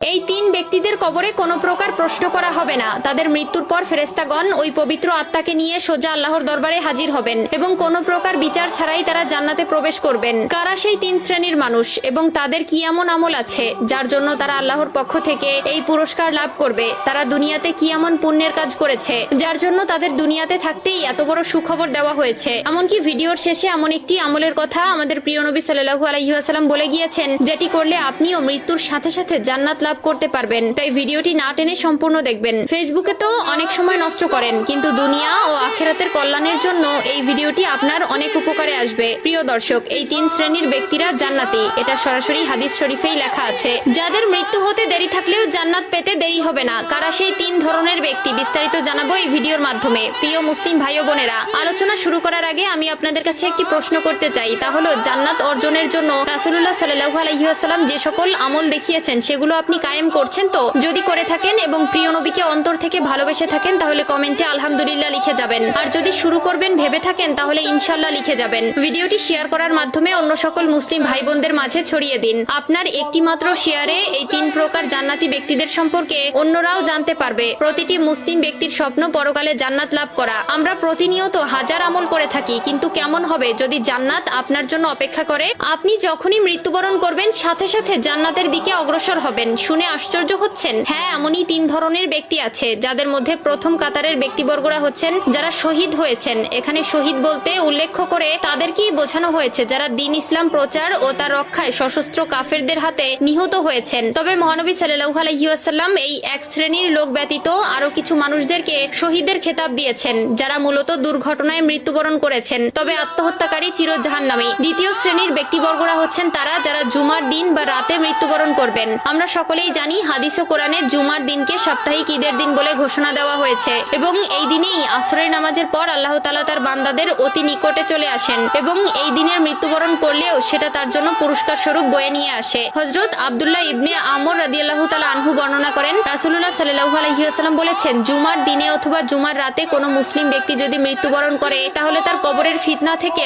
এই তিন ব্যক্তিদের কবরে কোনো প্রকার প্রশ্ন করা হবে না। তাদের মৃত্যুর পর ফেরেশতাগণ ওই পবিত্র আত্মাকে নিয়ে সোজা আল্লাহর দরবারে হাজির হবেন এবং কোনো প্রকার বিচার ছাড়াই তারা জান্নাতে প্রবেশ করবেন। কারা সেই তিন শ্রেণীর মানুষ এবং তাদের কি এমন আমল আছে যার জন্য তারা আল্লাহর পক্ষ থেকে এই পুরস্কার লাভ করবে? তারা দুনিয়াতে কি এমন পুণ্যের কাজ করেছে যার জন্য তাদের দুনিয়াতে থাকতেই এত বড় সুখবর দেওয়া হয়েছে? এমনকি ভিডিওর শেষে এমন একটি আমলের কথা আমাদের প্রিয় নবী সাল্লাল্লাহু আলাইহি ওয়াসাল্লাম বলে গিয়েছেন, যেটি করলে আপনিও মৃত্যুর সাথে সাথে জান্নাত লাভ করতে পারবেন। তাই ভিডিওটি না টেনে সম্পূর্ণ দেখবেন। ফেসবুকে তো অনেক সময় নষ্ট করেন, কিন্তু দুনিয়া ও আখিরাতের কল্যাণের জন্য এই ভিডিওটি আপনার অনেক উপকারে আসবে। প্রিয় দর্শক, এই তিন শ্রেণীর ব্যক্তিরা জান্নাতি, এটা সরাসরি হাদিস শরীফেই লেখা আছে। যাদের মৃত্যু হতে দেরি থাকলেও জান্নাত পেতে দেরি হবে না। কারা সেই তিন ধরনের ব্যক্তি বিস্তারিত জানাবো এই ভিডিওর মাধ্যমে। প্রিয় মুসলিম ভাই ও বোনেরা, আলোচনা শুরু করার আগে আমি আপনাদের কাছে একটি প্রশ্ন করতে চাই, তা হলো জান্নাত অর্জনের জন্য রাসূলুল্লাহ সাল্লাল্লাহু আলাইহি ওয়াসাল্লাম যে সকল আমল দেখিয়েছেন সেগুলো আপনি কায়েম করছেন তো? যদি করে থাকেন এবং প্রিয় নবীকে অন্তর থেকে ভালোবেসে থাকেন তাহলে কমেন্টে আলহামদুলিল্লাহ লিখে যাবেন। আর যদি শুরু করবেন ভেবে থাকেন তাহলে ইনশাআল্লাহ লিখে যাবেন। ভিডিওটি শেয়ার করার মাধ্যমে অন্য সকল মুসলিম ভাই বোনদের মাঝে ছড়িয়ে দিন। আপনার একটি মাত্র শেয়ারে এই তিন প্রকার জান্নাতি ব্যক্তিদের সম্পর্কে অন্যরাও জানতে পারবে। প্রতিটি মুসলিম ব্যক্তির স্বপ্ন পরকালে জান্নাত লাভ করা। আমরা প্রতিনিয়ত হাজার আমল করে থাকি, কিন্তু কেমন হবে যদি জান্নাত আপনার জন্য অপেক্ষা করে? আপনি যখনই মৃত্যুবরণ করবেন সাথে সাথে জান্নাতের দিকে অগ্রসর হবেন। শুনে আশ্চর্য হচ্ছেন? হ্যাঁ, এমনই তিন ধরনের ব্যক্তি আছে, যাদের মধ্যে প্রথম কাতারের ব্যক্তিবর্গরা হচ্ছেন যারা শহীদ হয়েছেন। এখানে শহীদ বলতে উল্লেখ করে তাদেরকেই বোঝানো হয়েছে যারা দ্বীন ইসলাম প্রচার ও তার রক্ষায় সশস্ত্র কাফেরদের হাতে নিহত হয়েছেন। তবে মহানবী সাল্লাল্লাহু আলাইহি ওয়াসাল্লাম এই এক শ্রেণীর লোক ব্যতীত আরো কিছু মানুষদেরকে শহীদের খেতাব দিয়েছেন, যারা মূলত দুর্ঘটনায় মৃত্যুবরণ করেছেন, তবে আত্মহত্যাকারী চির জাহান্নামী। দ্বিতীয় শ্রেণীর ব্যক্তিবর্গরা হচ্ছেন তারা যারা জুমার দিন বা রাতে মৃত্যুবরণ করবেন। আমরা সকলেই জানি হাদিস ও কোরআনে জুমার দিনকে সাপ্তাহিক ঈদের দিন বলে ঘোষণা দেওয়া হয়েছে এবং এই দিনেই আসরের নামাজের পর আল্লাহ তাআলা তার বান্দাদের অতি নিকটে চলে আসেন এবং এই দিনের মৃত্যুবরণ করলেও সেটা তার জন্য পুরস্কার স্বরূপ বয়ে নিয়ে আসে। হযরত আব্দুল্লাহ ইবনে আমর রাদিয়াল্লাহু তাআলা আনহু বর্ণনা করেন, রাসূলুল্লাহ সাল্লাল্লাহু আলাইহি ওয়াসাল্লাম বলেছেন, জুমার দিনে অথবা জুমার রাতে কোনো মুসলিম ব্যক্তি যদি মৃত্যুবরণ করে তাহলে তার কবরের ফিতনা থেকে